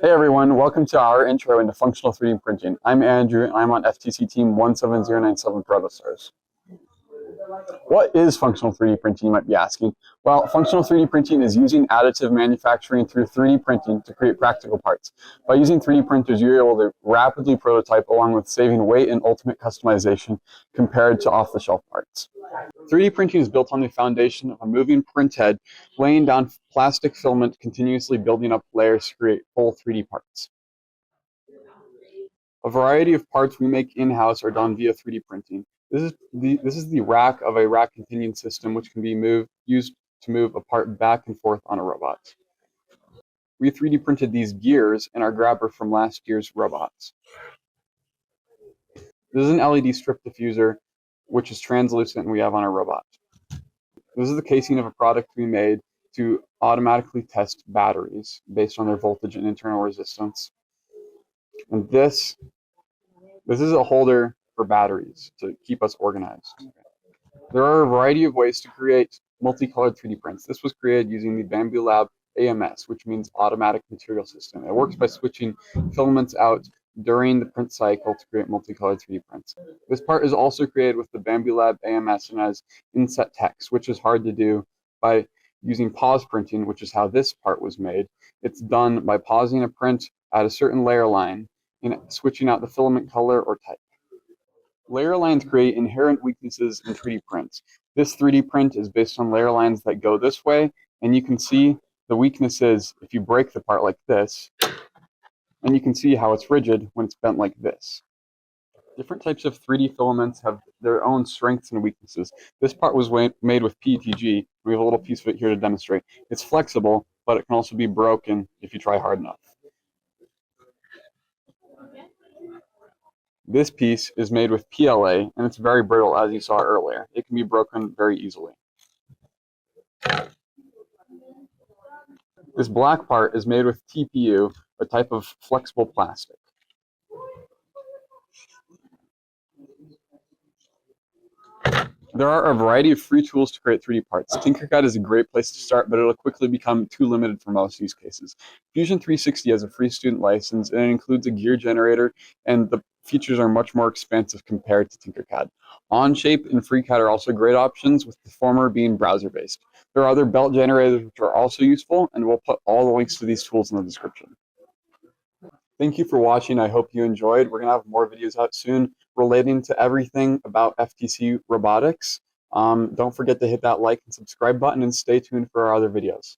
Hey everyone, welcome to our intro into functional 3D printing. I'm Andrew and I'm on FTC Team 17097 Protostars. What is functional 3D printing, you might be asking? Well, functional 3D printing is using additive manufacturing through 3D printing to create practical parts. By using 3D printers, you're able to rapidly prototype along with saving weight and ultimate customization compared to off-the-shelf parts. 3D printing is built on the foundation of a moving print head, laying down plastic filament, continuously building up layers to create full 3D parts. A variety of parts we make in-house are done via 3D printing. This is the rack of a rack continuing system, which can be used to move a part back and forth on a robot. We 3D printed these gears in our grabber from last year's robots. This is an LED strip diffuser, which is translucent and we have on our robot. This is the casing of a product we made to automatically test batteries based on their voltage and internal resistance. And this is a holder for batteries to keep us organized. There are a variety of ways to create multicolored 3D prints. This was created using the Bambu Lab AMS, which means Automatic Material System. It works by switching filaments out during the print cycle to create multicolored 3D prints. This part is also created with the Bambu Lab AMS and has inset text, which is hard to do by using pause printing, which is how this part was made. It's done by pausing a print at a certain layer line and switching out the filament color or type. Layer lines create inherent weaknesses in 3D prints. This 3D print is based on layer lines that go this way, and you can see the weaknesses if you break the part like this, and you can see how it's rigid when it's bent like this. Different types of 3D filaments have their own strengths and weaknesses. This part was made with PETG. We have a little piece of it here to demonstrate. It's flexible, but it can also be broken if you try hard enough. This piece is made with PLA, and it's very brittle, as you saw earlier. It can be broken very easily. This black part is made with TPU, a type of flexible plastic. There are a variety of free tools to create 3D parts. Tinkercad is a great place to start, but it'll quickly become too limited for most use cases. Fusion 360 has a free student license, and it includes a gear generator, and the features are much more expansive compared to Tinkercad. Onshape and FreeCAD are also great options, with the former being browser-based. There are other belt generators which are also useful, and we'll put all the links to these tools in the description. Thank you for watching. I hope you enjoyed. We're going to have more videos out soon relating to everything about FTC robotics. Don't forget to hit that like and subscribe button and stay tuned for our other videos.